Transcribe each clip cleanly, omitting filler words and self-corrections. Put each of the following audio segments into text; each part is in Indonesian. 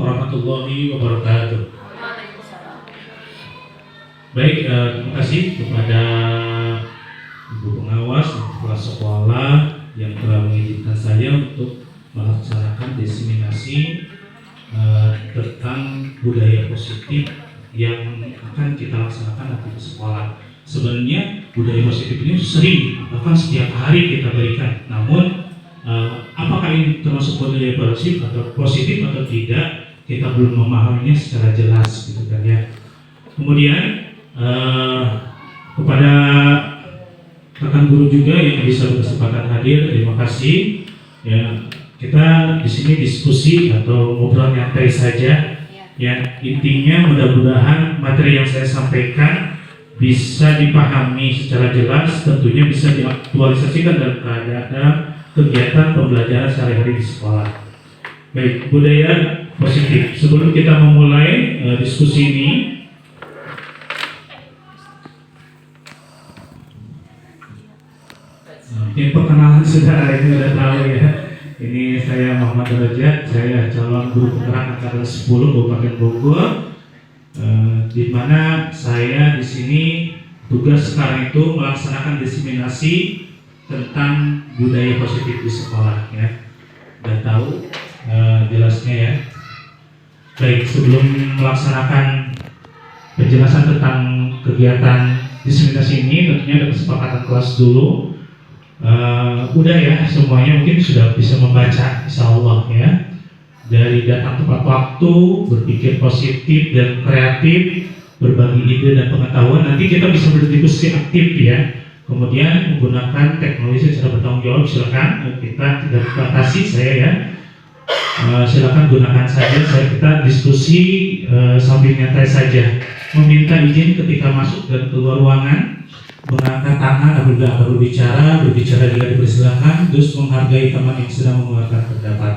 warahmatullahi wabarakatuh. Baik, terima kasih kepada Ibu Pengawas dan Kepala Sekolah yang telah mengizinkan saya untuk melaksanakan diseminasi tentang budaya positif yang akan kita laksanakan nanti di sekolah. Sebenarnya budaya positif ini sering, bahkan setiap hari kita berikan. Namun apakah ini termasuk budaya positif atau tidak, kita belum memahaminya secara jelas, gitu kan ya. Kemudian kepada rekan guru juga yang bisa berkesempatan hadir, terima kasih. Ya, kita di sini diskusi atau ngobrol nyantai saja. Ya, intinya mudah-mudahan materi yang saya sampaikan bisa dipahami secara jelas, tentunya bisa diaktualisasikan dalam keadaan kegiatan pembelajaran sehari-hari di sekolah. Baik, budaya positif. Sebelum kita memulai diskusi ini, ini perkenalan sudah tahu ya. Ini saya Muhammad Derajat, saya calon guru penggerak angkatan 10 Kabupaten Bogor. Di mana saya di sini tugas sekarang itu melaksanakan diseminasi tentang budaya positif di sekolah ya. Udah tahu jelasnya ya. Baik, sebelum melaksanakan penjelasan tentang kegiatan diseminasi ini, tentunya ada kesepakatan kelas dulu. Udah ya, semuanya mungkin sudah bisa membaca, insya Allah ya. Dari datang tepat waktu, berpikir positif dan kreatif, berbagi ide dan pengetahuan, nanti kita bisa berdiskusi aktif ya. Kemudian menggunakan teknologi secara bertanggung jawab, silakan. Kita tidak batasi saya ya. Silakan gunakan saja, kita diskusi sambil nyantai saja. Meminta izin ketika masuk dan keluar ruangan, mengangkat tangan apabila perlu berbicara juga dipersilakan, terus menghargai teman yang sedang mengeluarkan pendapat.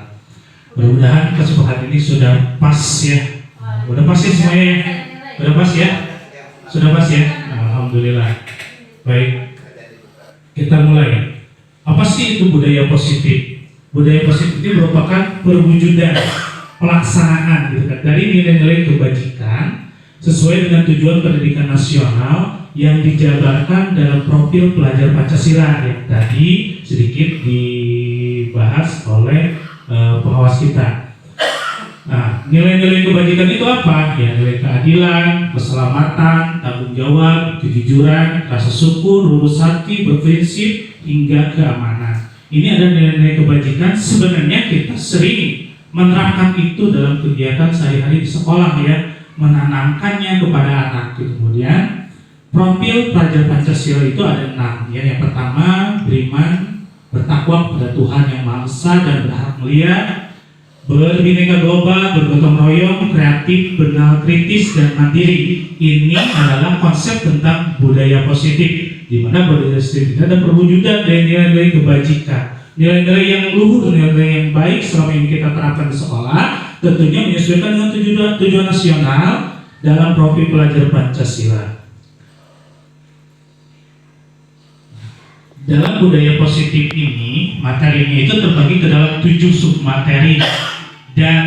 Mudah-mudahan kesepakatan ini sudah pas ya. Sudah pas ya semuanya ya? Sudah pas ya? Sudah pas ya? Alhamdulillah. Baik, kita mulai. Apa sih itu budaya positif? Budaya positif itu merupakan perwujudan, pelaksanaan gitu kan, dari nilai-nilai kebajikan sesuai dengan tujuan pendidikan nasional yang dijabarkan dalam profil pelajar Pancasila yang tadi sedikit dibahas oleh pengawas kita. Nah, nilai-nilai kebajikan itu apa? Ya, nilai keadilan, keselamatan, tanggung jawab, kejujuran, rasa syukur, lurus hati, berprinsip, hingga keamanan. Ini ada nilai-nilai kebajikan. Sebenarnya kita sering menerapkan itu dalam kegiatan sehari-hari di sekolah ya, menanamkannya kepada anak. Kemudian profil pelajar Pancasila itu ada 6 ya. Yang pertama, beriman, bertakwa kepada Tuhan yang Maha Esa dan berhak mulia, berbineka global, bergotong royong, kreatif, benar, kritis, dan mandiri. Ini adalah konsep tentang budaya positif, di mana budaya positif ada perwujudan dari nilai-nilai kebajikan, nilai-nilai yang luhur, nilai-nilai yang baik selama ini kita terapkan di sekolah, tentunya menyesuaikan dengan tujuan nasional dalam profil pelajar Pancasila. Dalam budaya positif ini, materinya itu terbagi ke dalam 7 submateri, dan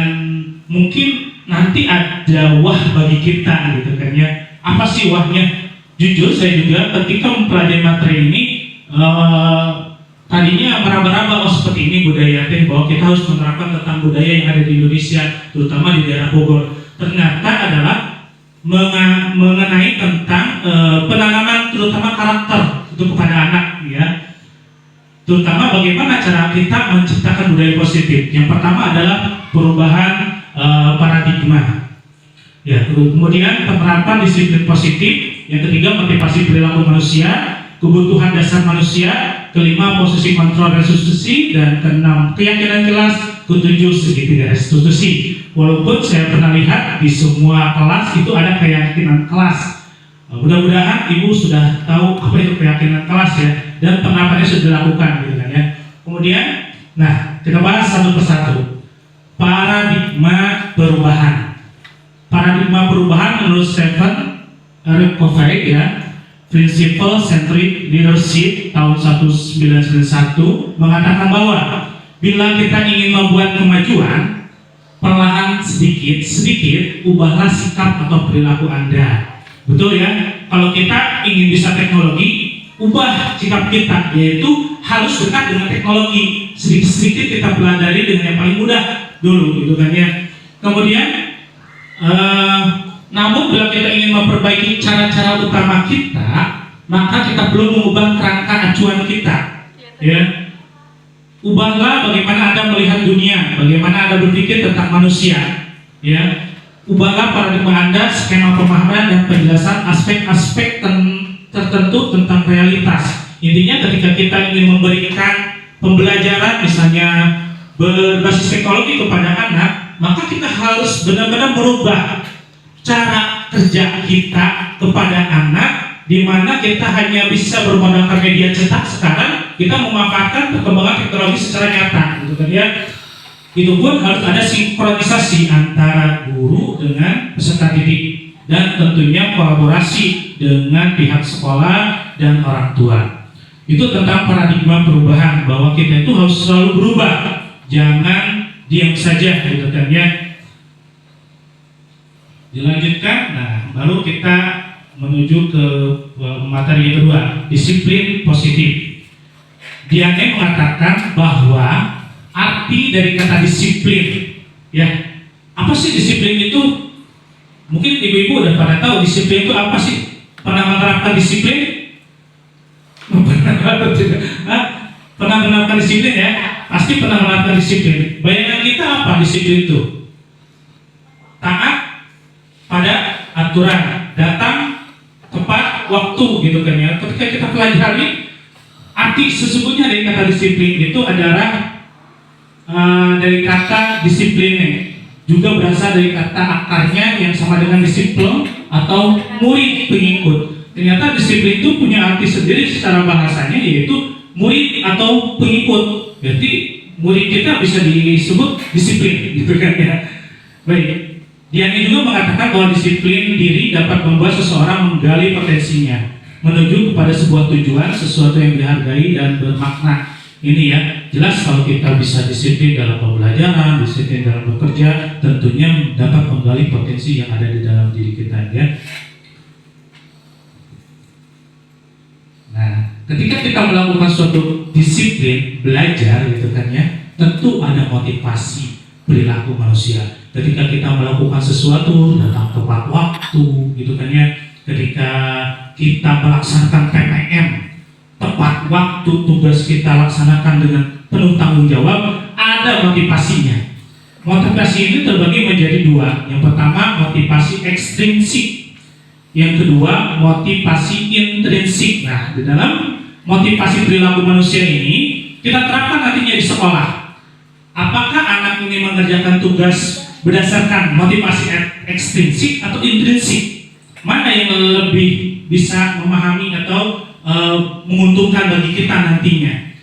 mungkin nanti ada wah bagi kita gitu kan ya. Apa sih wahnya? Jujur saya juga ketika mempelajari materi ini tadinya meraba-raba seperti ini budaya bahwa kita harus menerapkan tentang budaya yang ada di Indonesia, terutama di daerah Bogor. Ternyata adalah mengenai tentang penanaman terutama karakter itu kepada anak ya. Terutama bagaimana cara kita menciptakan budaya positif. Yang pertama adalah perubahan paradigma. Ya, kemudian penerapan disiplin positif. Yang ketiga, motivasi perilaku manusia, kebutuhan dasar manusia. Kelima, posisi kontrol restitusi. Dan keenam, keyakinan jelas. Ketujuh, segitiga restitusi. Walaupun saya pernah lihat di semua kelas itu ada keyakinan kelas. Mudah-mudahan Ibu sudah tahu apa itu keyakinan kelas ya, dan penerapannya sudah dilakukan gitu kan ya. Kemudian, nah kita bahas satu persatu. Paradigma perubahan. Paradigma perubahan menurut Stephen R. Covey ya, Principle Centric Leadership tahun 1991 mengatakan bahwa bila kita ingin membuat kemajuan, perlahan pelan sedikit ubahlah sikap atau perilaku Anda. Betul ya? Kalau kita ingin bisa teknologi, ubah sikap kita, yaitu harus dekat dengan teknologi. Sedikit-sedikit kita pelajari dengan yang paling mudah dulu, gitu kan ya. Kemudian, namun bila kita ingin memperbaiki cara-cara utama kita, maka kita perlu mengubah kerangka acuan kita, ya. Ubahlah bagaimana Anda melihat dunia, bagaimana Anda berpikir tentang manusia, ya. Ubahlah paradigma Anda, skema pemahaman dan penjelasan aspek-aspek tertentu tentang realitas. Intinya ketika kita ingin memberikan pembelajaran misalnya berbasis teknologi kepada anak, maka kita harus benar-benar merubah cara kerja kita kepada anak, di mana kita hanya bisa bermodalkan media cetak. Sekarang kita memanfaatkan perkembangan teknologi secara nyata, gitu kan ya. Itu pun harus ada sinkronisasi antara guru dengan peserta didik, dan tentunya kolaborasi dengan pihak sekolah dan orang tua. Itu tentang paradigma perubahan, bahwa kita itu harus selalu berubah, jangan diam saja, gitu kan ya. Dilanjutkan, nah baru kita menuju ke materi yang kedua, disiplin positif. Diane mengatakan bahwa arti dari kata disiplin, ya, apa sih disiplin itu? Mungkin ibu-ibu udah pada tahu disiplin itu apa sih? Pernah menerapkan disiplin? Pernah menerapkan disiplin ya? Pasti pernah menerapkan disiplin. Bayangan kita apa disiplin itu? Taat pada aturan, datang tepat waktu, gitu kan ya. Ketika kita pelajari arti sesungguhnya dari kata disiplin itu adalah dari kata disiplin, juga berasal dari kata akarnya yang sama dengan disiplin atau murid pengikut. Ternyata disiplin itu punya arti sendiri secara bahasanya, yaitu murid atau pengikut. Berarti murid kita bisa disebut disiplin, gitu kan ya. Baik. Diane juga mengatakan bahwa disiplin diri dapat membuat seseorang menggali potensinya menuju kepada sebuah tujuan, sesuatu yang dihargai dan bermakna. Ini ya, jelas kalau kita bisa disiplin dalam pembelajaran, disiplin dalam bekerja, tentunya dapat menggali potensi yang ada di dalam diri kita ya. Nah, ketika kita melakukan suatu disiplin belajar, gitu kan ya, tentu ada motivasi perilaku manusia. Ketika kita melakukan sesuatu datang tepat waktu, gitu kan ya. Ketika kita melaksanakan PPM tepat waktu, tugas kita laksanakan dengan penuh tanggung jawab, ada motivasinya. Motivasi ini terbagi menjadi dua. Yang pertama motivasi ekstrinsik, yang kedua motivasi intrinsik. Nah, di dalam motivasi perilaku manusia ini kita terapkan nantinya di sekolah. Apakah anak ini mengerjakan tugas berdasarkan motivasi ekstrinsik atau intrinsik? Mana yang lebih bisa memahami atau menguntungkan bagi kita nantinya?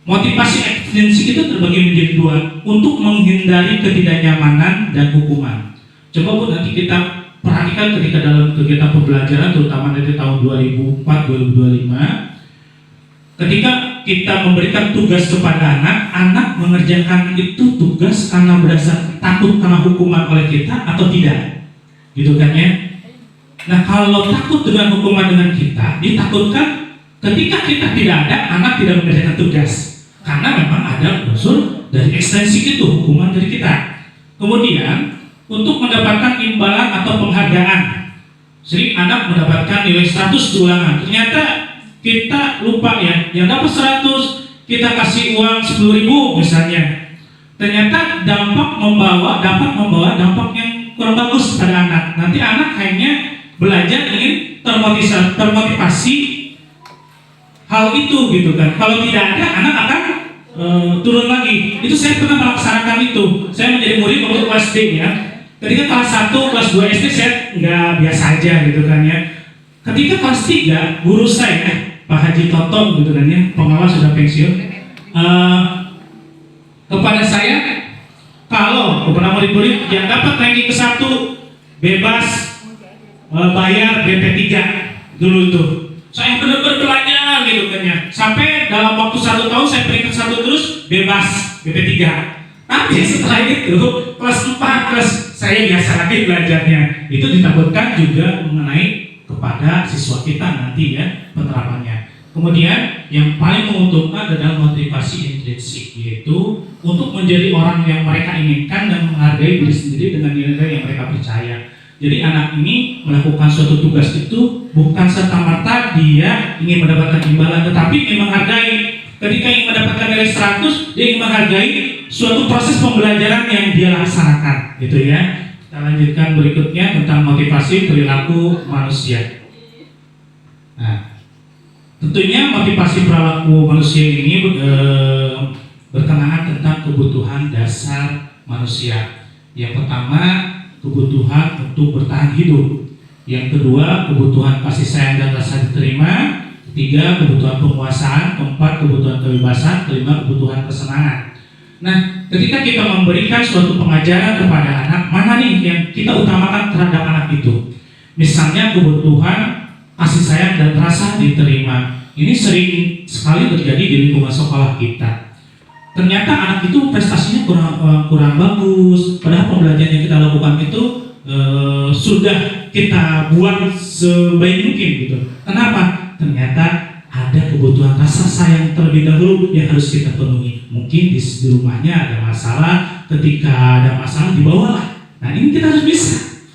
Motivasi ekstrinsik itu terbagi menjadi dua, untuk menghindari ketidaknyamanan dan hukuman. Coba Bu, nanti kita perhatikan ketika dalam kegiatan pembelajaran, terutama dari tahun 2004-2025, ketika kita memberikan tugas kepada anak mengerjakan itu tugas karena berasal takut karena hukuman oleh kita atau tidak, gitu kan ya. Nah, kalau takut dengan hukuman dengan kita, ditakutkan ketika kita tidak ada, anak tidak mengerjakan tugas, karena memang ada unsur dari ekstensif itu, hukuman dari kita. Kemudian untuk mendapatkan imbalan atau penghargaan, sering anak mendapatkan nilai 100 di ulangan, ternyata kita lupa ya, yang dapat 100 kita kasih uang 10.000 misalnya, ternyata dapat membawa dampak yang kurang bagus pada anak. Nanti anak hanya belajar ingin termotivasi hal itu, gitu kan. Kalau tidak ada, anak akan turun lagi. Itu saya pernah melaksanakan itu. Saya menjadi murid waktu kelas D ya. Ketika kelas 1, kelas 2 SD saya nggak biasa aja, gitu kan ya. Ketika kelas 3, guru saya Pak Haji Toto, gitu kan ya, pengawas sudah pensiun, kepada saya, kalau kepada murid-murid yang dapat ranking ke-1 bebas bayar BP 3 dulu itu. Saya benar-benar belajar, gitu kan ya, sampai dalam waktu 1 tahun saya peringkat 1 terus bebas BP 3. Tapi setelah itu kelas 4, kelas saya biasa lagi belajarnya. Itu ditakutkan juga mengenai kepada siswa kita nanti ya penerapannya. Kemudian yang paling menguntungkan adalah motivasi intrinsik, yaitu untuk menjadi orang yang mereka inginkan dan menghargai diri sendiri dengan nilai yang mereka percaya. Jadi anak ini melakukan suatu tugas itu bukan serta-merta dia ingin mendapatkan imbalan, tetapi ingin menghargai. Ketika ingin mendapatkan nilai 100, dia ingin menghargai suatu proses pembelajaran yang dia laksanakan, gitu ya. Kita lanjutkan berikutnya tentang motivasi perilaku manusia. Nah, tentunya motivasi perilaku manusia ini berkenaan tentang kebutuhan dasar manusia. Yang pertama, kebutuhan untuk bertahan hidup. Yang kedua, kebutuhan kasih sayang dan rasa diterima. Ketiga, kebutuhan penguasaan. Keempat, kebutuhan kebebasan. Kelima, kebutuhan kesenangan. Nah, ketika kita memberikan suatu pengajaran kepada anak, mana nih yang kita utamakan terhadap anak itu? Misalnya kebutuhan kasih sayang dan rasa diterima. Ini sering sekali terjadi di lingkungan sekolah kita. Ternyata anak itu prestasinya kurang bagus, padahal pembelajaran yang kita lakukan itu sudah kita buat sebaik mungkin gitu. Kenapa? Ternyata ada kebutuhan rasa sayang terlebih dahulu yang harus kita penuhi. Mungkin di rumahnya ada masalah, ketika ada masalah dibawalah. Nah ini kita harus bisa,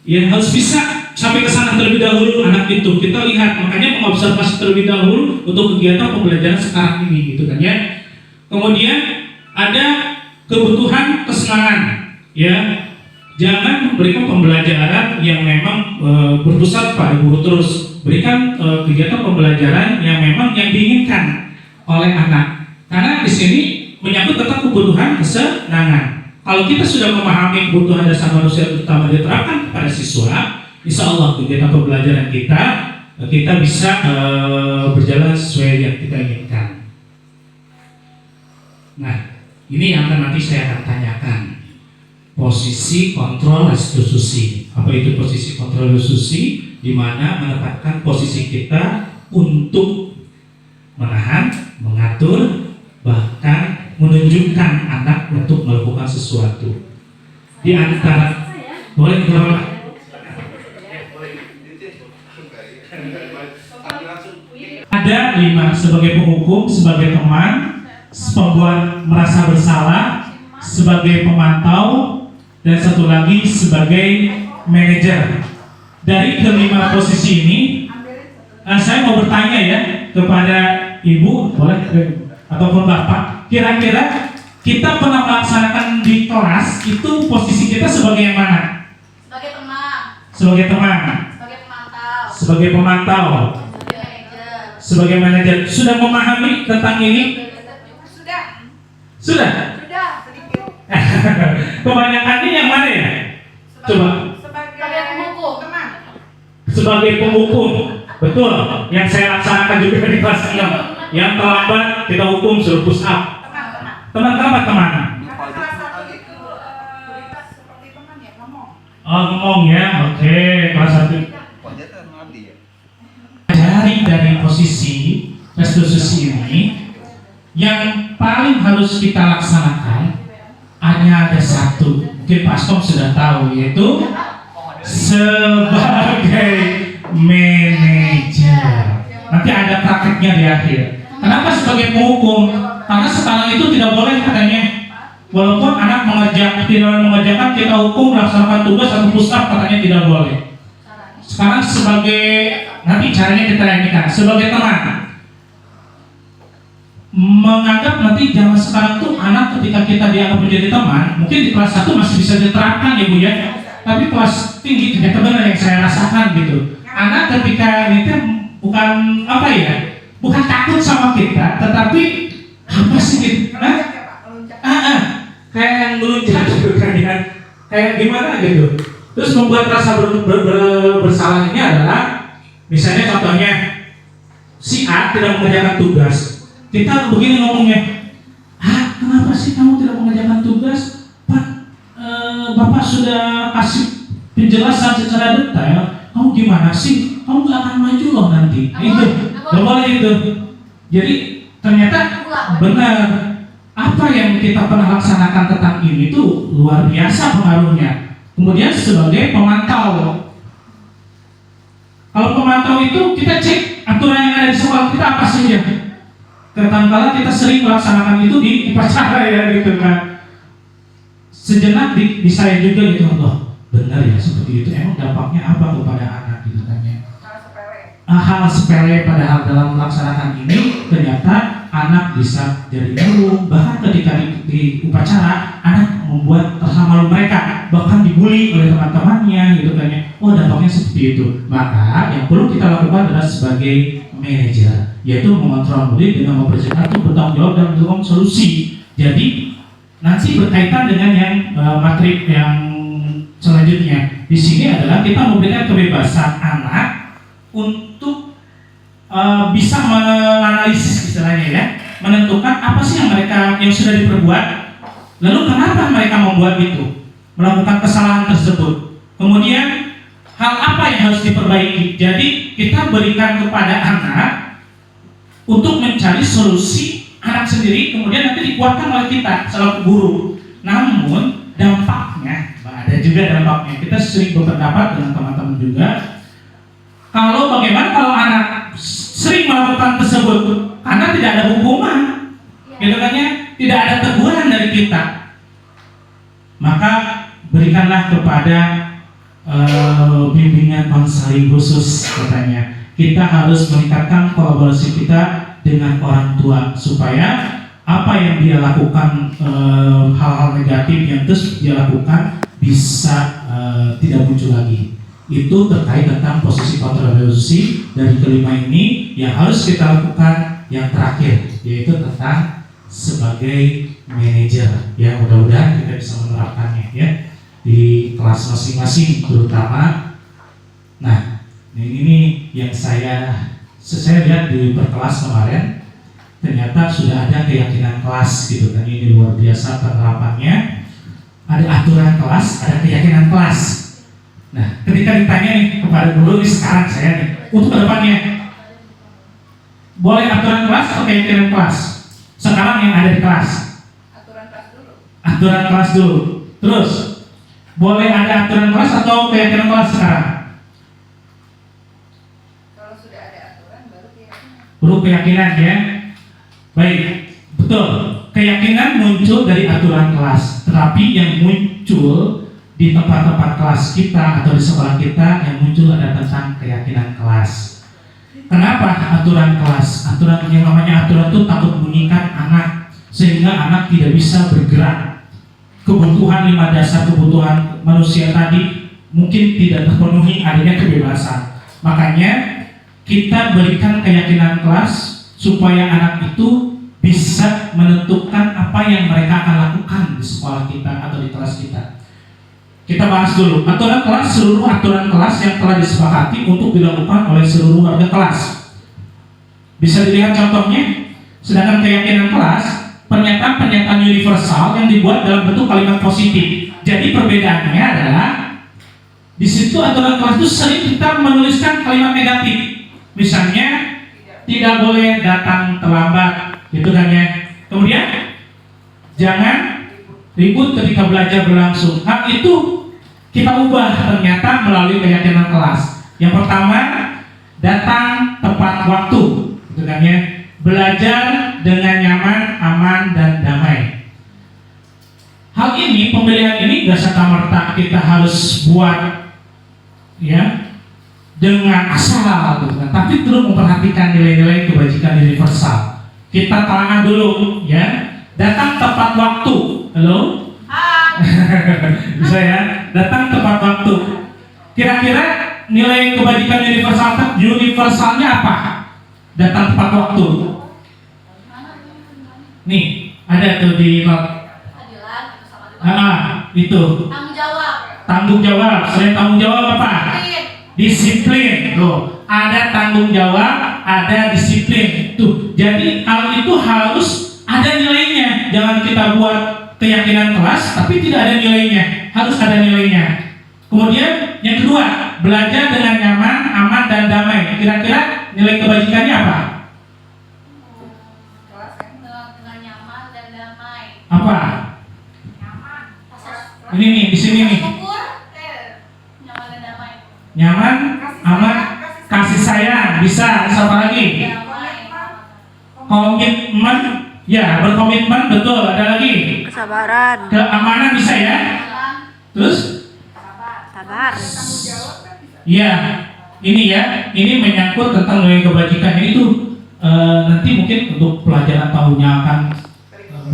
ya harus bisa sampai ke sana terlebih dahulu anak itu. Kita lihat, makanya mengobservasi terlebih dahulu untuk kegiatan pembelajaran sekarang ini, gitu kan ya. Kemudian ada kebutuhan kesenangan, ya. Jangan memberikan pembelajaran yang memang berpusat pada guru terus. Berikan kegiatan pembelajaran yang memang yang diinginkan oleh anak. Karena di sini menyangkut tentang kebutuhan kesenangan. Kalau kita sudah memahami kebutuhan dasar manusia terutama diterapkan kepada siswa, insya Allah kegiatan pembelajaran kita bisa berjalan sesuai yang kita inginkan. Nah, ini yang akan nanti saya akan tanyakan. Posisi kontrol restitusi. Apa itu posisi kontrol restitusi? Di mana menempatkan posisi kita untuk menahan, mengatur, bahkan menunjukkan anak untuk melakukan sesuatu. Di antara boleh ada 5 sebagai penghukum, sebagai teman, pembuat merasa bersalah, sebagai pemantau, dan satu lagi sebagai manajer. Dari kelima posisi ini, saya mau bertanya ya kepada ibu, boleh ataupun bapak, kira-kira kita pernah melaksanakan di kelas itu posisi kita sebagai yang mana? Sebagai teman. Sebagai teman. Sebagai pemantau. Sebagai pemantau. Sebagai manajer. Sudah memahami tentang ini? Sudah. Sudah. Sudah sedikit. Kebanyakannya yang mana ya? Coba. Sebagai penghukum. Teman. Sebagai penghukum. Betul. Yang saya laksanakan juga di kelas 6. Yang terlambat kita hukum suruh push up. Teman kenapa teman? Salah satu itu seperti teman ya, ngomong. Oh ngomong ya, oke. Kelas 1. Dari posisi restitusi ini, yang paling harus kita laksanakan hanya ada satu. Mungkin Pak Askom sudah tahu, yaitu sebagai manajer. Nanti ada prakteknya di akhir. Kenapa sebagai penghukum? Karena sekarang itu tidak boleh katanya. Walaupun anak tidak mengerjakan, kita hukum melaksanakan tugas atau push up, katanya tidak boleh. Sekarang sebagai, nanti caranya kita lanjutkan. Sebagai teman, menganggap nanti zaman sekarang tuh anak ketika kita dianggap menjadi teman, mungkin di kelas 1 masih bisa diterapkan ya Bu ya. Tapi kelas tinggi ternyata benar yang saya rasakan gitu. Anak ketika itu bukan apa ya, bukan takut sama kita, tetapi apa sih gitu? Kayak yang melunjak gitu kan ya. Kayak gimana gitu. Terus membuat rasa bersalah ini adalah, misalnya contohnya si A tidak mengerjakan tugas. Kita begini ngomongnya, kenapa sih kamu tidak mengerjakan tugas? Pak, Bapak sudah kasih penjelasan secara detail. Kamu gimana sih? Kamu gak akan maju loh nanti. Itu, gak boleh itu. Jadi ternyata benar. apa yang kita pernah laksanakan tentang ini tuh luar biasa pengaruhnya. Kemudian sebagai pemantau, kalau pemantau itu kita cek aturan yang ada di sekolah kita apa saja. Kadang-kadang kita sering melaksanakan itu di upacara ya gitu kan. Sejenak di saya juga gitu, Allah benar ya seperti itu. Emang dampaknya apa kepada anak gitu kan ya? Hal sepele padahal dalam melaksanakan ini ternyata anak bisa jadi murung, bahkan ketika di upacara anak membuat rasa malu mereka, bahkan dibully oleh teman-temannya gitu kan ya. Oh dampaknya seperti itu. Maka yang perlu kita lakukan adalah sebagai manajer, yaitu mengontrol murid dengan mempersiapkan untuk bertanggung jawab dan mendukung solusi. Jadi nanti berkaitan dengan yang materi yang selanjutnya. Di sini adalah kita memberikan kebebasan anak untuk bisa menganalisis istilahnya ya, menentukan apa sih yang mereka yang sudah diperbuat, lalu kenapa mereka membuat itu, melakukan kesalahan tersebut, kemudian hal apa yang harus diperbaiki. Jadi kita berikan kepada anak untuk mencari solusi anak sendiri, kemudian nanti dikuatkan oleh kita selaku guru. Namun dampaknya, ada juga dampaknya. Kita sering berpendapat dengan teman-teman juga, kalau bagaimana kalau anak sering melakukan tersebut karena tidak ada hukuman, gitu kan ya, tidak ada teguran dari kita, maka berikanlah kepada bimbingan konseling khusus katanya. Kita harus meningkatkan kolaborasi kita dengan orang tua supaya apa yang dia lakukan, hal-hal negatif yang terus dia lakukan bisa tidak muncul lagi. Itu terkait tentang posisi kontribusi dari kelima ini yang harus kita lakukan. Yang terakhir yaitu tentang sebagai manajer ya, mudah-mudahan kita bisa menerapkannya ya di kelas masing-masing terutama. Nah ini yang saya lihat di perkelas kemarin, ternyata sudah ada keyakinan kelas gitu kan. Ini luar biasa penerapannya, ada aturan kelas, ada keyakinan kelas. Nah ketika ditanya nih kepada guru ini sekarang saya nih untuk kedepannya, boleh aturan kelas atau keyakinan kelas? Sekarang yang ada di kelas aturan kelas dulu. Terus boleh ada aturan kelas atau keyakinan kelas sekarang? Kalau sudah ada aturan baru keyakinan ya. Baik, betul. Keyakinan muncul dari aturan kelas, tetapi yang muncul di tempat-tempat kelas kita atau di sekolah kita yang muncul ada tentang keyakinan kelas. Kenapa aturan kelas? Aturan yang namanya aturan itu takut mengikat anak sehingga anak tidak bisa bergerak. Kebutuhan 5 dasar kebutuhan manusia tadi mungkin tidak terpenuhi, adanya kebebasan. Makanya kita berikan keyakinan kelas supaya anak itu bisa menentukan apa yang mereka akan lakukan di sekolah kita atau di kelas kita. Kita bahas dulu aturan kelas, seluruh aturan kelas yang telah disepakati untuk dilakukan oleh seluruh warga kelas. Bisa dilihat contohnya. Sedangkan keyakinan kelas, pernyataan-pernyataan universal yang dibuat dalam bentuk kalimat positif. Jadi perbedaannya adalah di situ aturan kelas itu sering kita menuliskan kalimat negatif. Misalnya tidak boleh datang terlambat, gitu kan ya. Kemudian jangan ribut ketika belajar berlangsung. Hal itu kita ubah ternyata melalui keyakinan kelas. Yang pertama, datang tepat waktu, gitu kan ya. Belajar dengan nyaman, aman, dan damai. Hal ini, pemilihan ini gak serta-merta kita harus buat ya dengan asal, gitu kan. Tapi terus memperhatikan nilai-nilai kebajikan universal. Kita telangan dulu ya. Datang tepat waktu. Halo? Bisa ya, datang tepat waktu. Kira-kira nilai kebajikan universalnya apa? Datang tepat waktu. Nih, ada tuh di not. Itu. Tanggung jawab. Selain tanggung jawab apa? Disiplin. Tuh, ada tanggung jawab, ada disiplin. Tuh, jadi hal itu harus ada nilainya. Jangan kita buat keyakinan kelas tapi tidak ada nilainya, harus ada nilainya. Kemudian yang kedua, belajar dengan nyaman, aman, dan damai. Kira-kira nilai kebajikannya apa? dengan nyaman dan damai. Ini nih di sini nih. Nyaman dan damai. Nyaman, aman, kasih sayang. Bisa. Siapa lagi? Komitmen. Ya, berkomitmen, betul. Ada lagi. Kesabaran, Keamanan bisa ya. Terus? sabar, Ya, ini ya, ini menyangkut tentang nilai kebajikan itu nanti mungkin untuk pelajaran tahunnya akan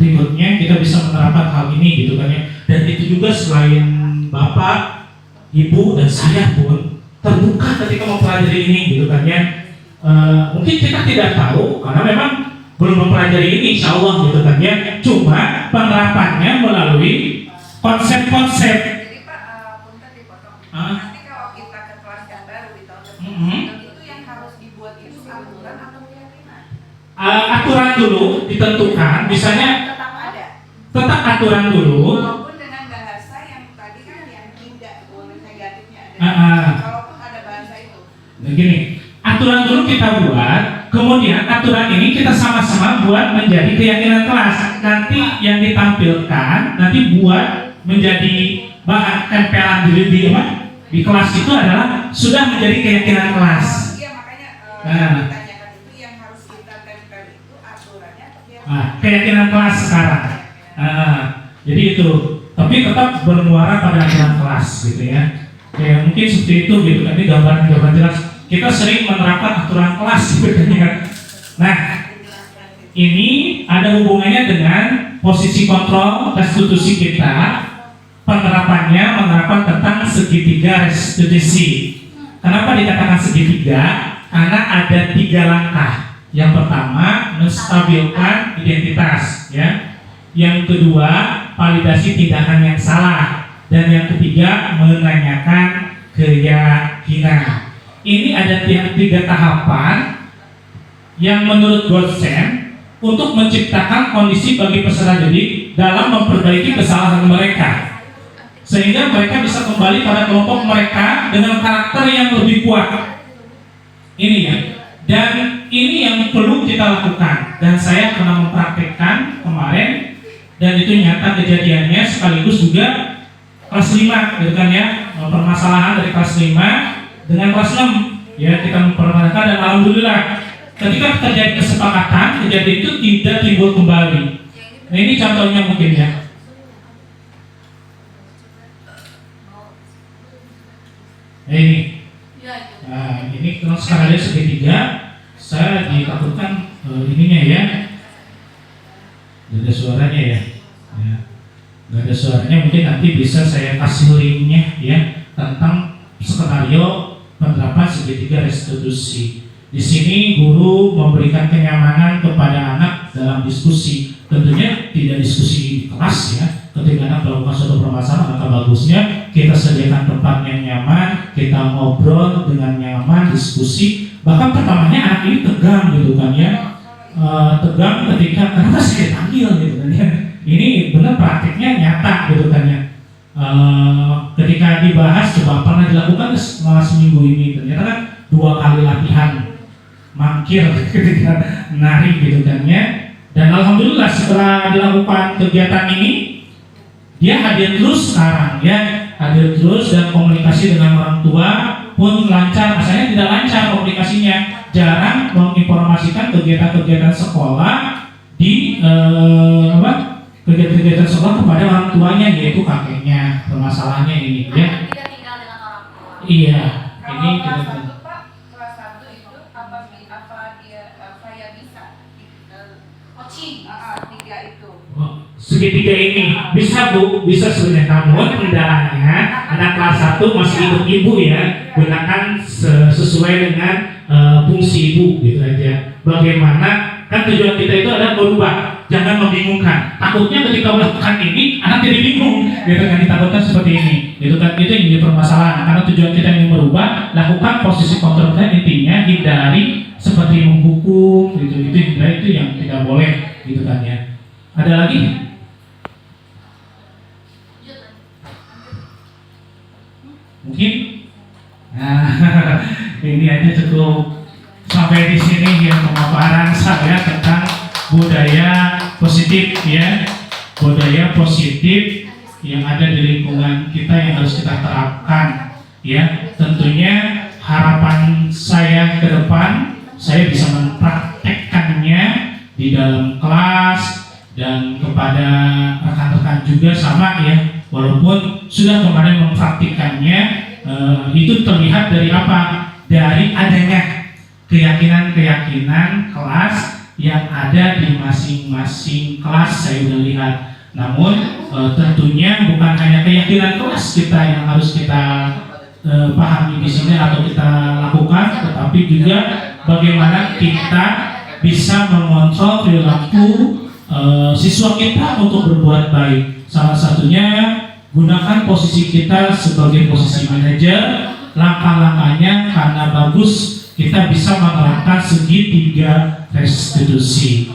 berikutnya kita bisa menerapkan hal ini gitu kan ya. Dan itu juga selain bapak, ibu dan saya pun terbuka ketika mempelajari ini gitu kan ya. Mungkin kita tidak tahu karena memang belum mempelajari ini insya Allah gitu kan ya. Cuma penerapannya melalui konsep-konsep. Jadi Pak, punten dipotong. Nanti kalau kita ke kelas yang baru di tahun depan, itu yang harus dibuat itu aturan atau keyakinan? Aturan dulu ditentukan, misalnya Tetap ada. tetap aturan dulu. Walaupun dengan bahasa yang tadi kan yang tidak negatifnya ada. Kalaupun ada bahasa itu. Nah, gini, aturan dulu kita buat, kemudian aturan ini kita sama-sama buat menjadi keyakinan kelas. Nanti yang ditampilkan, nanti buat menjadi bahan tempelan di kelas itu adalah sudah menjadi keyakinan kelas. Iya makanya ditanyakan itu yang harus kita tempel itu aturannya atau Keyakinan kelas sekarang. Jadi itu, tapi tetap bermuara pada aturan kelas gitu ya. Ya mungkin seperti itu gitu kan, ini gambaran jelas. Kita sering menerapkan aturan kelas gitu kan ya. Nah, ini ada hubungannya dengan posisi kontrol restitusi kita. Penerapannya menerapkan tentang segitiga restitusi. Kenapa dikatakan segitiga? Karena ada 3 langkah. Yang pertama, menstabilkan identitas, ya. Yang kedua, validasi tindakan yang salah, dan yang ketiga, menanyakan keyakinan. Ini ada 3 tahapan yang menurut dosen untuk menciptakan kondisi bagi peserta didik dalam memperbaiki kesalahan mereka, sehingga mereka bisa kembali pada kelompok mereka dengan karakter yang lebih kuat. Ini ya, dan ini yang perlu kita lakukan. Dan saya pernah mempraktekkan kemarin, dan itu nyata kejadiannya, sekaligus juga kelas 5, gitu kan ya, permasalahan dari kelas 5 dengan kelas 6, ya kita mempermasalahkan, dan alhamdulillah ketika terjadi kesepakatan, kejadian itu tidak timbul kembali. Nah ini contohnya mungkin ya. Ini kalau sekarang ada segitiga, saya ditakutkan ininya ya, nggak ada suaranya ya, nggak ada suaranya. Mungkin nanti bisa saya kasih linknya ya tentang skenario penerapan segitiga restitusi. Di sini guru memberikan kenyamanan kepada anak dalam diskusi. Tentunya tidak diskusi di kelas ya. Ketika anak melakukan suatu permasalahan, maka bagusnya kita sediakan tempat yang nyaman, kita ngobrol dengan nyaman, diskusi. Bahkan pertamanya anak ini tegang gitu kan ya, tegang ketika kenapa saya dipanggil gitu kan ya. Ini benar praktiknya nyata gitu kan ya. Ketika dibahas coba pernah dilakukan selama seminggu ini, ternyata kan 2 kali latihan mangkir ketika nari gitu kan ya. Dan alhamdulillah setelah dilakukan kegiatan ini, dia hadir terus sekarang ya, hadir terus, dan komunikasi dengan orang tua pun lancar. Asalnya tidak lancar komunikasinya, jarang menginformasikan kegiatan-kegiatan sekolah di kegiatan-kegiatan sekolah kepada orang tuanya, yaitu kakeknya. Permasalahannya ini ya. Tidak tinggal dengan orang tua. Iya, ini Kalau kita kelas 1 Pak, kelas 1 itu apa dia saya bisa coaching 3 itu. segitiga ini bisa Bu, bisa sebenarnya, namun kendalanya anak kelas 1 masih ibu ya, gunakan sesuai dengan fungsi ibu gitu aja. Bagaimana, kan tujuan kita itu adalah berubah, jangan membingungkan. Takutnya ketika melakukan ini anak jadi bingung, gitu kan, ditakutkan seperti ini, gitu kan. Itu yang jadi permasalahan. Karena tujuan kita ingin berubah, lakukan posisi kontrol. Intinya hindari seperti menghukum, gitu, hindari, itu yang tidak boleh, gitu kan ya. Ada lagi? Mungkin ini aja cukup sampai di sini ya pemaparan saya tentang budaya positif ya, budaya positif yang ada di lingkungan kita yang harus kita terapkan. Ya, tentunya harapan saya ke depan saya bisa mempraktekkannya di dalam kelas dan kepada rekan-rekan juga sama ya. Walaupun sudah kemarin mempraktikannya, itu terlihat dari apa? Dari adanya keyakinan-keyakinan kelas yang ada di masing-masing kelas saya sudah lihat. Namun tentunya bukan hanya keyakinan kelas kita yang harus kita pahami di sini atau kita lakukan, tetapi juga bagaimana kita bisa mengontrol perilaku siswa kita untuk berbuat baik. Salah satunya gunakan posisi kita sebagai posisi manajer. Langkah-langkahnya karena bagus kita bisa menerapkan segitiga restitusi.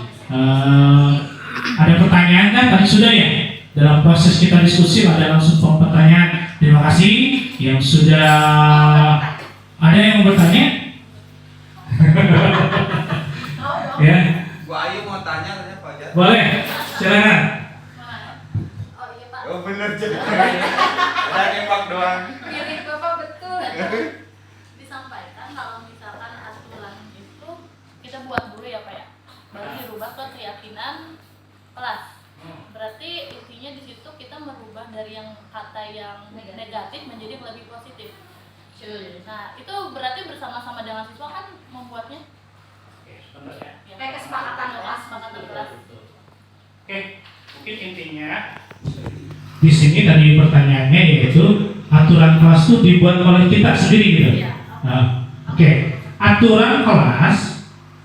Ada pertanyaan kan? Tadi sudah ya? Dalam proses kita diskusi ada langsung pertanyaan. Terima kasih yang sudah ada yang mau bertanya. Ya. Bu Ayu mau tanya Pak Jar. Boleh, silakan. Oh iya Pak. Oh bener jadi. Udah nembak doang. Mirip Bapak betul. Disampaikan kalau misalkan aturan itu kita buat dulu ya Pak ya, baru dirubah ke keyakinan kelas. Berarti intinya di situ kita merubah dari yang kata yang negatif menjadi lebih positif. Nah itu berarti bersama-sama dengan siswa kan membuatnya ya, Kayak kesepakatan kelas. Oke, mungkin intinya di sini tadi pertanyaannya yaitu aturan kelas itu dibuat oleh kita sendiri gitu. Nah, oke, aturan kelas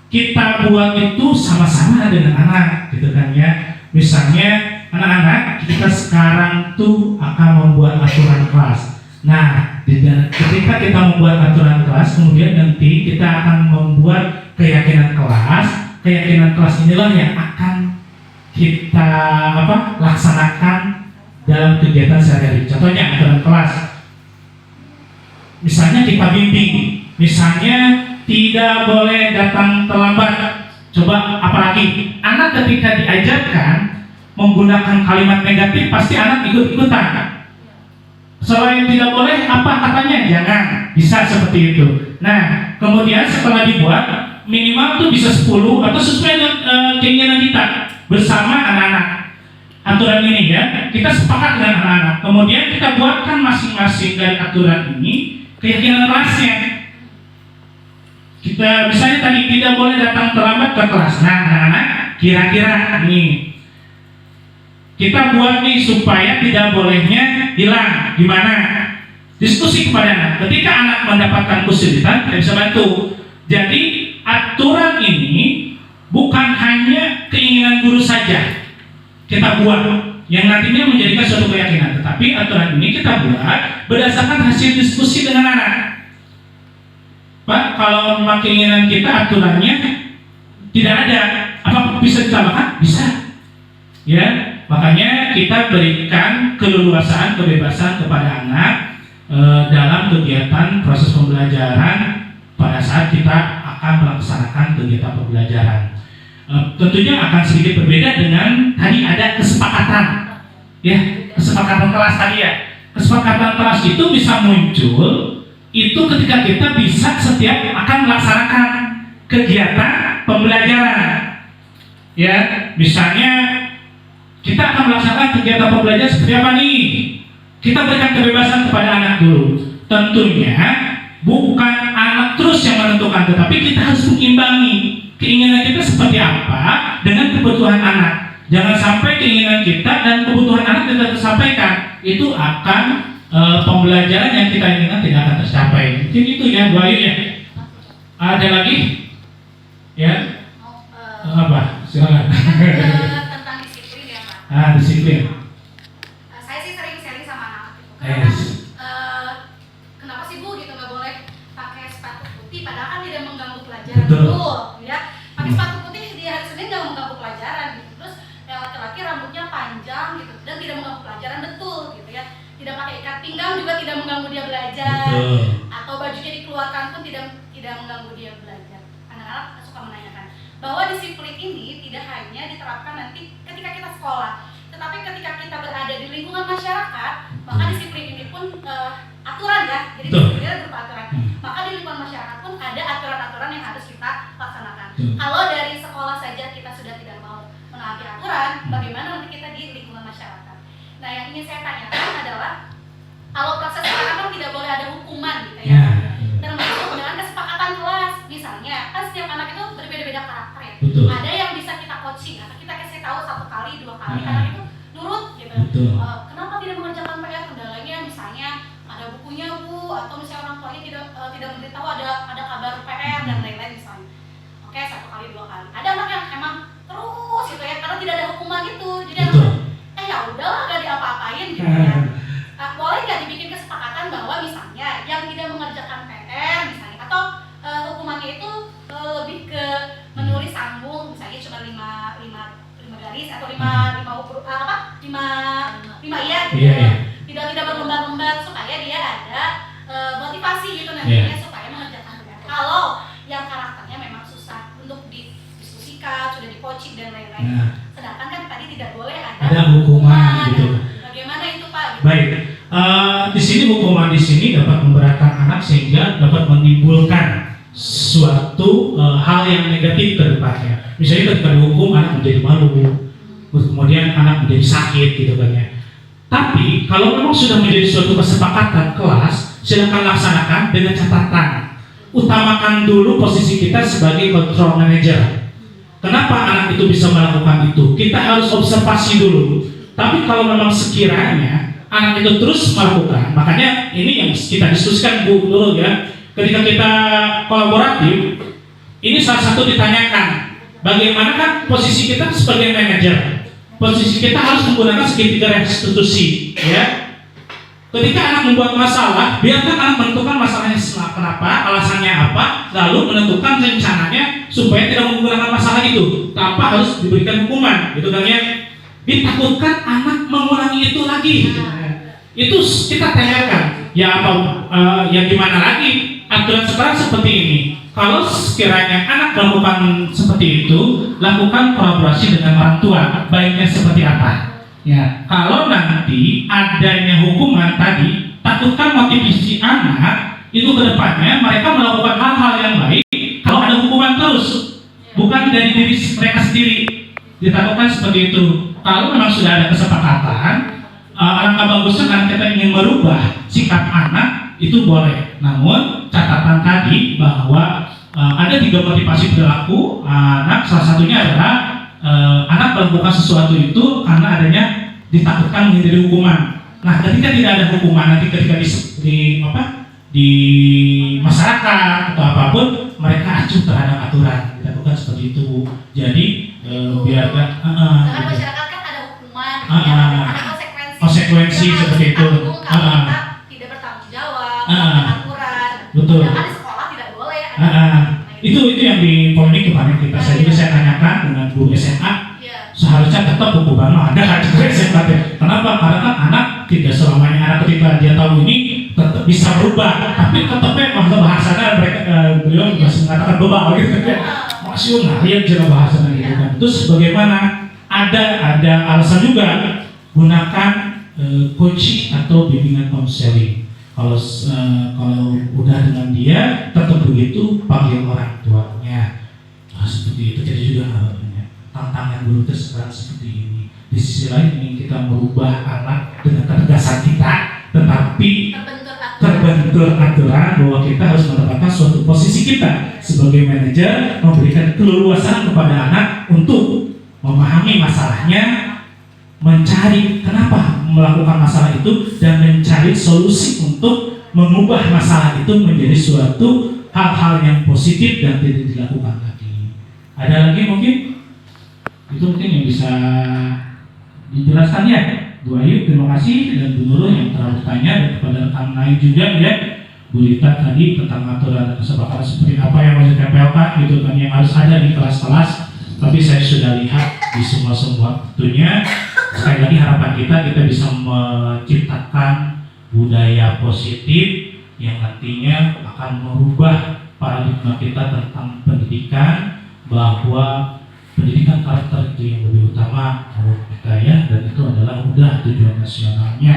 kita buat itu sama-sama dengan anak gitu kan ya. Misalnya anak-anak kita sekarang tuh akan membuat aturan kelas. Nah, ketika kita membuat aturan kelas, kemudian nanti kita akan membuat keyakinan kelas. Keyakinan kelas inilah yang akan kita laksanakan dalam kegiatan sehari-hari. Contohnya aturan kelas. Misalnya kita bimbing, misalnya tidak boleh datang terlambat. Coba apalagi anak ketika diajarkan menggunakan kalimat negatif pasti anak ikut-ikutan. Selain tidak boleh apa katanya jangan, bisa seperti itu. Nah kemudian setelah dibuat minimal tuh bisa 10 atau sesuai dengan keinginan kita bersama anak-anak. Aturan ini ya kita sepakat dengan anak-anak. Kemudian kita buatkan masing-masing dari aturan ini keyakinan kelasnya. Kita misalnya tadi tidak boleh datang terlambat ke kelas. Nah anak-anak kira-kira nih kita buat nih supaya tidak bolehnya hilang. Gimana? Diskusi kepada anak. Ketika anak mendapatkan kesulitan, kita bisa bantu. Jadi aturan ini bukan hanya keinginan guru saja kita buat yang nantinya menjadikan suatu keyakinan, tetapi aturan ini kita buat berdasarkan hasil diskusi dengan anak. Pak, kalau memang keinginan kita aturannya tidak ada, apa bisa ditambahkan? Bisa. Ya, makanya kita berikan keleluasaan, kebebasan kepada anak dalam kegiatan proses pembelajaran pada saat kita akan melaksanakan kegiatan pembelajaran. Tentunya akan sedikit berbeda dengan tadi ada kesepakatan, ya kesepakatan kelas tadi ya. Kesepakatan kelas itu bisa muncul itu ketika kita bisa setiap akan melaksanakan kegiatan pembelajaran. Ya, misalnya kita akan melaksanakan kegiatan pembelajaran seperti apa nih? Kita berikan kebebasan kepada anak dulu. Tentunya bukan anak terus yang menentukan, tetapi kita harus mengimbangi keinginan kita seperti apa dengan kebutuhan anak. Jangan sampai keinginan kita dan kebutuhan anak tidak tersampaikan. Itu akan pembelajaran yang kita inginkan tidak akan tercapai. Mungkin itu ya Bu Ayu ya. Ada lagi? Ya? Apa? Silakan. Tentang disiplin ya Pak. Disiplin. Saya sih sering sharing sama anak gitu. Yes. Kenapa sih Bu gitu nggak boleh pakai sepatu putih padahal kan tidak mengganggu pelajaran. Betul. Ya. Pakai sepatu putih di hari Senin nggak mengganggu pelajaran gitu. Terus yang laki-laki rambutnya panjang gitu dan tidak mengganggu pelajaran, betul gitu ya. Tidak pakai ikat pinggang juga tidak mengganggu dia belajar. Betul. Atau bajunya dikeluarkan pun tidak mengganggu dia belajar. Anak-anak suka menanyakan bahwa disiplin ini tidak hanya diterapkan nanti ketika kita sekolah, Tetapi ketika kita berada di lingkungan masyarakat, maka disiplin ini pun aturan ya. Jadi disiplinnya berupa aturan. Maka di lingkungan masyarakat pun ada aturan-aturan yang harus kita laksanakan. Kalau dari sekolah saja kita sudah tidak mau menaati aturan, bagaimana nanti kita di lingkungan masyarakat? Nah, yang ingin saya tanyakan adalah kalau proses sekarang kan tidak boleh ada hukuman gitu ya. Termasuk dengan kesepakatan kelas. Misalnya, kan setiap anak itu berbeda-beda karakter ya. Betul. Ada yang bisa kita coaching, atau kita kasih tahu 1 kali, 2 kali, anak itu nurut gitu. Betul. Kenapa tidak mengerjakan PR? Kendalanya misalnya ada bukunya Bu, atau misalnya orang tuanya tidak memberitahu ada kabar PR dan lain-lain misalnya. Oke, 1 kali, 2 kali. Ada anak yang emang terus gitu ya, karena tidak ada hukuman gitu. Jadi anak ya udahlah, gak diapa-apain gitu ya. Boleh nggak dibikin kesepakatan bahwa misalnya yang tidak mengerjakan PR misalnya, atau hukumannya itu lebih ke menulis sambung, misalnya cuma 5 garis atau 5 huruf iya gitu ya. Tidak berlembar-lembar, supaya dia ada motivasi gitu nantinya supaya mengerjakan PR. Kalau yang karakternya memang susah untuk didiskusikan, sudah di coaching dan lain-lain. Sedangkan kan tadi tidak boleh ada hukuman gitu. Bagaimana itu Pak? Gitu. Baik, di sini hukuman di sini dapat memberatkan anak sehingga dapat menimbulkan suatu hal yang negatif ke depannya. Misalnya ketika dihukum anak menjadi malu, kemudian anak menjadi sakit gitu kan ya. Tapi kalau memang sudah menjadi suatu kesepakatan kelas, silakan laksanakan dengan catatan. Utamakan dulu posisi kita sebagai control manager. Kenapa anak itu bisa melakukan itu? Kita harus observasi dulu. Tapi kalau memang sekiranya anak itu terus melakukan, makanya ini yang kita diskusikan Bu dulu ya. Ketika kita kolaboratif, ini salah satu ditanyakan, bagaimana kan posisi kita sebagai manajer? Posisi kita harus menggunakan segitiga restitusi, ya. Ketika anak membuat masalah, biarkan anak menentukan masalahnya kenapa, alasannya apa, lalu menentukan rencananya supaya tidak menggunakan masalah itu, tanpa harus diberikan hukuman, gitu kan ya. Ditakutkan anak mengulangi itu lagi. Itu kita tanyakan, ya apa, ya gimana lagi? Aturan sekarang seperti ini. Kalau sekiranya anak melakukan seperti itu, lakukan kolaborasi dengan orang tua. Baiknya seperti apa? Ya, kalau nanti adanya hukuman tadi, takutkan motivasi anak itu ke depannya mereka melakukan hal-hal yang baik. Kalau ada hukuman terus, bukan dari diri mereka sendiri. Ditakutkan seperti itu. Kalau memang sudah ada kesepakatan, alangkah bagusnya kan kita ingin merubah sikap anak itu boleh. Namun catatan tadi bahwa ada 3 motivasi perilaku anak. Salah satunya adalah anak melakukan sesuatu itu karena adanya ditakutkan menjadi hukuman. Nah, ketika tidak ada hukuman, nanti ketika di masyarakat atau apapun mereka acuh terhadap aturan. Ditakutkan seperti itu. Jadi biarkan Dengan masyarakat kan ada hukuman, ada konsekuensi seperti itu. Kalau kita tidak bertanggung jawab, aturan. Betul. Sedangkan di sekolah tidak boleh. Itu yang di polemik kemarin kita. Saya tanyakan dengan guru SMA. Seharusnya tetap hukuman ada di SMA. Kenapa? Karena kan anak tidak selamanya anak ketika dia tahu ini tetap bisa berubah, tapi tetapnya bahasanya mereka beliau masih mengatakan bebal gitu kan. Masih ngarian cara bahasanya gitu kan. Terus bagaimana? Ada alasan juga gunakan coaching atau bimbingan konseling. Kalau udah dengan dia tetap begitu, panggil orang tuanya. Seperti itu. Jadi juga tantangan guru itu sekarang seperti ini. Di sisi lain ingin kita merubah anak dengan ketegasan kita, tetapi terbentur aturan bahwa kita harus mendapatkan suatu posisi kita sebagai manajer, memberikan keleluasan kepada anak untuk memahami masalahnya, mencari kenapa melakukan masalah itu, dan mencari solusi untuk mengubah masalah itu menjadi suatu hal-hal yang positif dan tidak dilakukan lagi. Ada lagi mungkin? Itu mungkin yang bisa dijelaskan ya. Bu Ayu, terima kasih, dan Bu Nurul yang telah bertanya, dan kepada rekan lain juga ya. Bu Rita tadi tentang aturan dan kesepakatan seperti apa yang harus ditempelkan gitu kan, yang harus ada di kelas-kelas. Tapi saya sudah lihat di semua tentunya. Sekali lagi harapan kita bisa menciptakan budaya positif yang nantinya akan merubah paradigma kita tentang pendidikan, bahwa pendidikan karakter itu yang lebih utama menurut kita ya, dan itu adalah udah tujuan nasionalnya.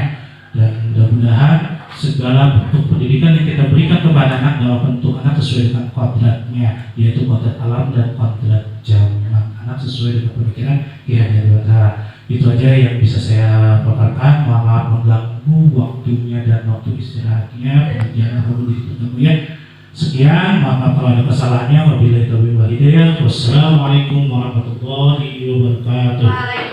Dan mudah-mudahan segala bentuk pendidikan yang kita berikan kepada anak dalam bentuk anak sesuai dengan kodratnya, yaitu kodrat alam dan kodrat zaman. Anak sesuai dengan pemikiran Ki Hajar Dewantara. Itu aja yang bisa saya paparkan. Mohon maaf mengganggu waktunya dan waktu istirahatnya. Pengajian dahulu ditutup dulu ya. Sekian, mohon maaf kalau ada kesalahannya. Wabillahi taufiq wal hidayah. Wassalamualaikum warahmatullahi wabarakatuh.